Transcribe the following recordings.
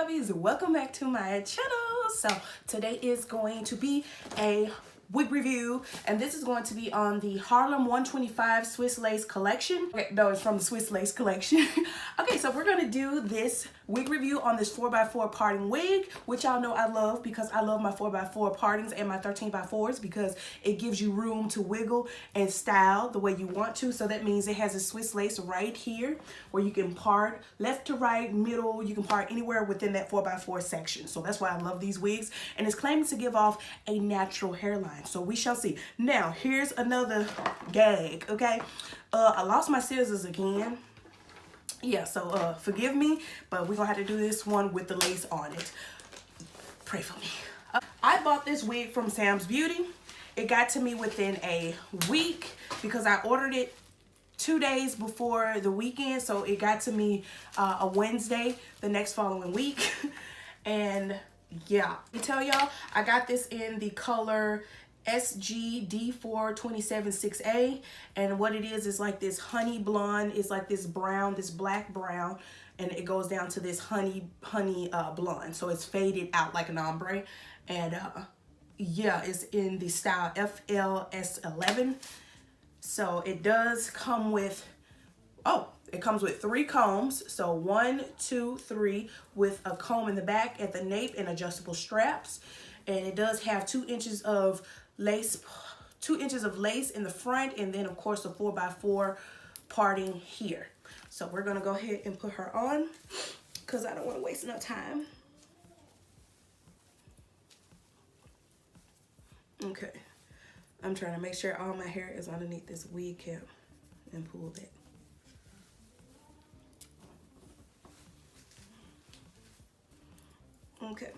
lovies, welcome back to my channel. So today is going to be a wig review, and this is going to be on the HARLEM 125 Swiss Lace collection. Okay, no, it's from the Swiss Lace collection. Okay, so we're gonna do this wig review on this 4x4 parting wig, which y'all know I love because I love my 4x4 partings and my 13x4s because it gives you room to wiggle and style the way you want to. So that means it has a Swiss lace right here where you can part left to right, middle, you can part anywhere within that 4x4 section. So that's why I love these wigs, and it's claiming to give off a natural hairline. So we shall see. Now, here's another gag, okay? I lost my scissors again. Yeah, so forgive me, but we're gonna have to do this one with the lace on it. Pray for me. I bought this wig from Sam's Beauty. It got to me within a week because I ordered it 2 days before the weekend, so it got to me a Wednesday the next following week. And yeah, I tell y'all, I got this in the color SGD4276A, and what it is like this honey blonde. It's like this brown, this black brown, and it goes down to this honey blonde, so it's faded out like an ombre. And yeah, it's in the style FLS11. So it does come with, it comes with 3 combs. So 1, 2, 3, with a comb in the back at the nape and adjustable straps. And it does have 2 inches of lace, 2 inches of lace in the front, and then of course a 4x4 parting here. So we're gonna go ahead and put her on because I don't want to waste no time. Okay, I'm trying to make sure all my hair is underneath this wig cap and pull that. Okay.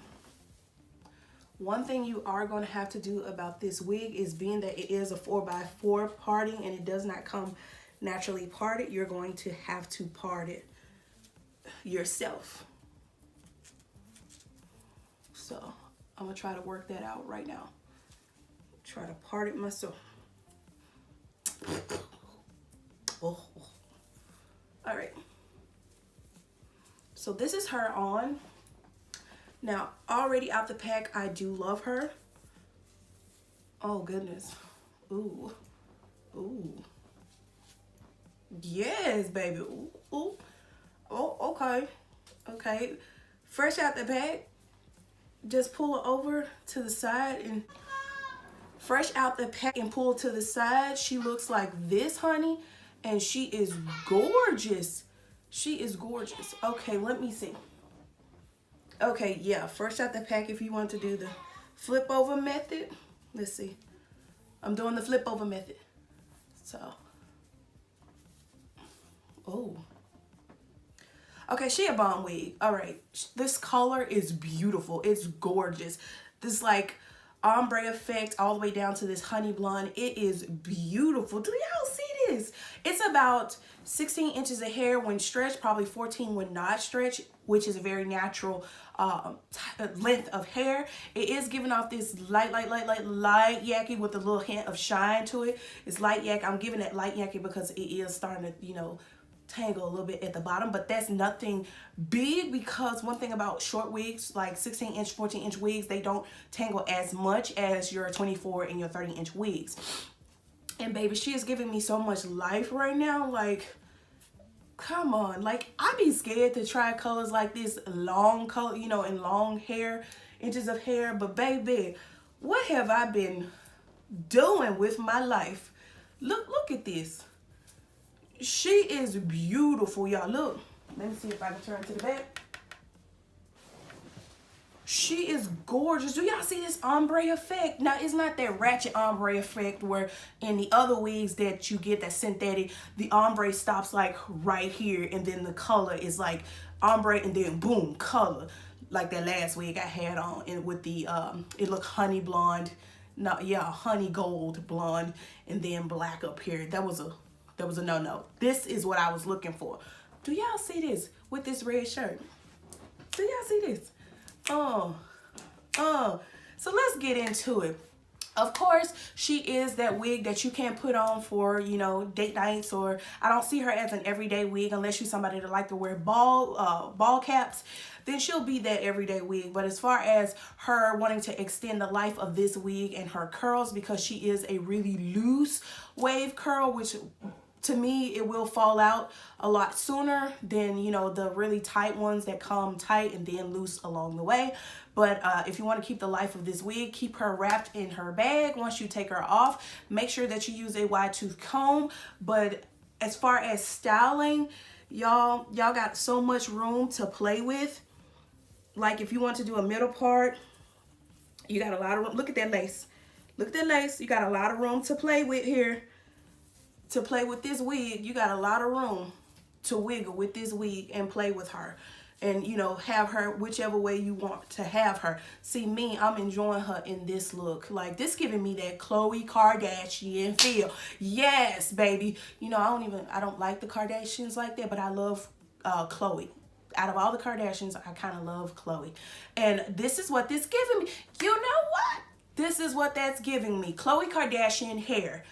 One thing you are going to have to do about this wig is, being that it is a 4x4 parting and it does not come naturally parted, you're going to have to part it yourself. So I'm going to try to work that out right now. Try to part it myself. Oh. All right. So this is her on. Now, already out the pack, I do love her. Oh, goodness. Ooh. Ooh. Yes, baby. Ooh, ooh. Oh, okay. Okay. Fresh out the pack, just pull her over to the side, and fresh out the pack and pull to the side. She looks like this, honey, and she is gorgeous. She is gorgeous. Okay, let me see. Okay, yeah, first out the pack, if you want to do the flip over method, let's see. I'm doing the flip over method. So, oh. Okay, she a bomb wig. All right, this color is beautiful. It's gorgeous. This like ombre effect all the way down to this honey blonde. It is beautiful. Do y'all see this? It's about 16 inches of hair when stretched, probably 14 when not stretched, which is a very natural length of hair. It is giving off this light yaki with a little hint of shine to it. It's light yak. I'm giving it light yaki because it is starting to, you know, tangle a little bit at the bottom, but that's nothing big, because one thing about short wigs, like 16-inch, 14-inch wigs, they don't tangle as much as your 24 and your 30-inch wigs. And baby, she is giving me so much life right now. Like, come on. Like, I be scared to try colors like this, long color, you know, in long hair, inches of hair. But baby, what have I been doing with my life? Look at this. She is beautiful, y'all. Look, let me see if I can turn to the back. She is gorgeous. Do y'all see this ombre effect? Now, it's not that ratchet ombre effect where in the other wigs that you get that synthetic, the ombre stops like right here, and then the color is like ombre and then boom, color. Like that last wig I had on, and with the it looked honey blonde. No, yeah, honey gold blonde, and then black up here. That was a no-no. This is what I was looking for. Do y'all see this with this red shirt? Do y'all see this? So let's get into it. Of course, she is that wig that you can't put on for, you know, date nights, or I don't see her as an everyday wig unless you're somebody that like to wear ball caps. Then she'll be that everyday wig. But as far as her wanting to extend the life of this wig and her curls, because she is a really loose wave curl, which to me, it will fall out a lot sooner than, you know, the really tight ones that come tight and then loose along the way. But if you want to keep the life of this wig, keep her wrapped in her bag. Once you take her off, make sure that you use a wide tooth comb. But as far as styling, y'all got so much room to play with. Like if you want to do a middle part, you got a lot of room. Look at that lace. Look at that lace. You got a lot of room to play with here. To play with this wig, you got a lot of room to wiggle with this wig and play with her. And, you know, have her whichever way you want to have her. See, me, I'm enjoying her in this look. Like, this giving me that Khole Kardashian feel. Yes, baby. You know, I don't like the Kardashians like that, but I love Khloe. Out of all the Kardashians, I kind of love Khloe. And this is what this giving me. You know what? This is what that's giving me. Khloe Kardashian hair.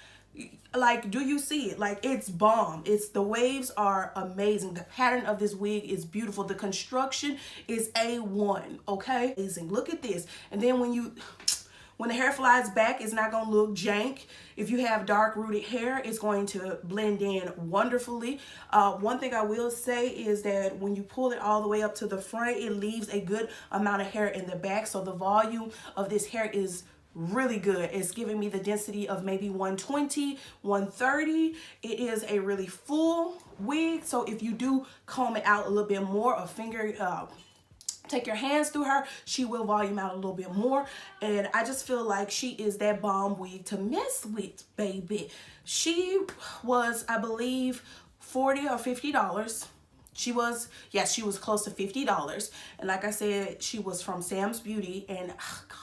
Like, do you see it? Like, it's bomb. The waves are amazing. The pattern of this wig is beautiful. The construction is A1, okay? Amazing. Look at this. And then when the hair flies back, it's not gonna look jank. If you have dark rooted hair, it's going to blend in wonderfully. One thing I will say is that when you pull it all the way up to the front, it leaves a good amount of hair in the back. So the volume of this hair is really good. It's giving me the density of maybe 120, 130. It is a really full wig. So if you do comb it out a little bit more, take your hands through her, she will volume out a little bit more. And I just feel like she is that bomb wig to mess with, baby. She was, I believe, $40 or $50. She was close to $50. And like I said, she was from Sam's Beauty. And oh God,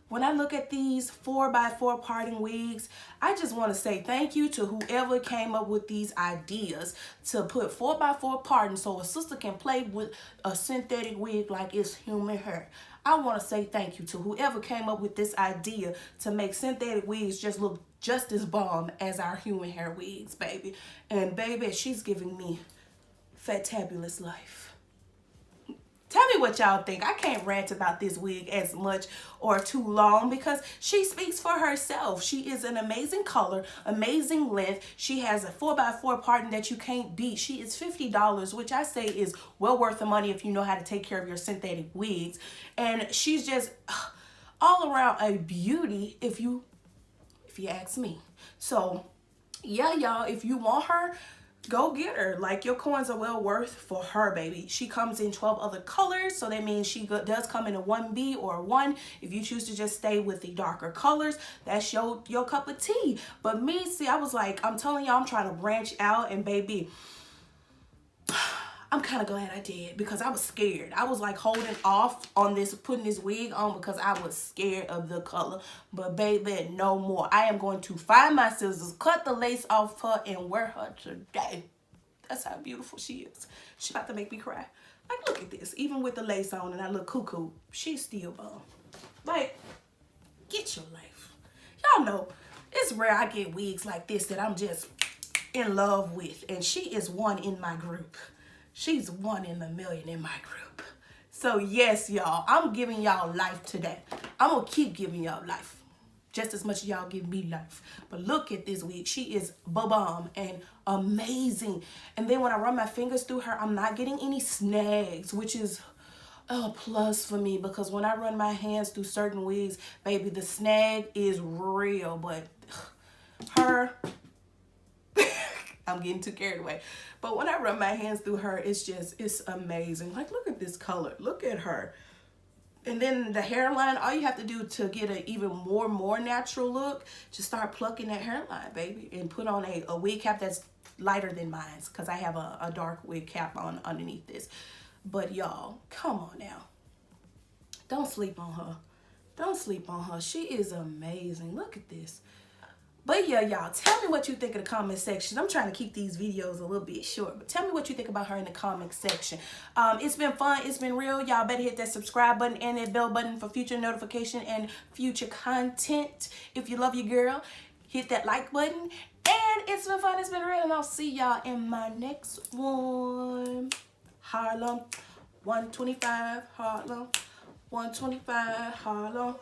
when I look at these 4x4 parting wigs, I just want to say thank you to whoever came up with these ideas to put 4x4 parting so a sister can play with a synthetic wig like it's human hair. I want to say thank you to whoever came up with this idea to make synthetic wigs just look just as bomb as our human hair wigs, baby. And baby, she's giving me fantabulous life. Tell me what y'all think. I can't rant about this wig as much or too long because she speaks for herself. She is an amazing color, amazing length. She has a 4x4 parting that you can't beat. She is $50, which I say is well worth the money if you know how to take care of your synthetic wigs. And she's just all around a beauty if you ask me. So yeah, y'all, if you want her, go get her. Like, your coins are well worth for her, baby. She comes in 12 other colors, so that means she does come in a 1B or a 1. If you choose to just stay with the darker colors, that's your cup of tea. But me, see, I was like, I'm telling y'all, I'm trying to branch out, and baby, I'm kind of glad I did because I was scared. I was like holding off on this, putting this wig on because I was scared of the color. But baby, no more. I am going to find my scissors, cut the lace off her, and wear her today. That's how beautiful she is. She's about to make me cry. Like, look at this. Even with the lace on and I look cuckoo, she's still bomb. Like, get your life. Y'all know, it's rare I get wigs like this that I'm just in love with. And she is one in my group. She's 1 in a million in my group. So yes, y'all, I'm giving y'all life today. I'm gonna keep giving y'all life just as much as y'all give me life. But look at this wig. She is bomb and amazing. And then when I run my fingers through her, I'm not getting any snags, which is a plus for me because when I run my hands through certain wigs, baby, the snag is real. But her, I'm getting too carried away. But when I run my hands through her, it's amazing. Like, look at this color. Look at her. And then the hairline, all you have to do to get an even more natural look, just start plucking that hairline, baby. And put on a wig cap that's lighter than mine because I have a dark wig cap on underneath this. But y'all, come on now. Don't sleep on her. Don't sleep on her. She is amazing. Look at this. But yeah, y'all, tell me what you think in the comment section. I'm trying to keep these videos a little bit short, but tell me what you think about her in the comment section. It's been fun. It's been real. Y'all better hit that subscribe button and that bell button for future notification and future content. If you love your girl, hit that like button. And it's been fun. It's been real. And I'll see y'all in my next one. Harlem 125, Harlem 125, Harlem.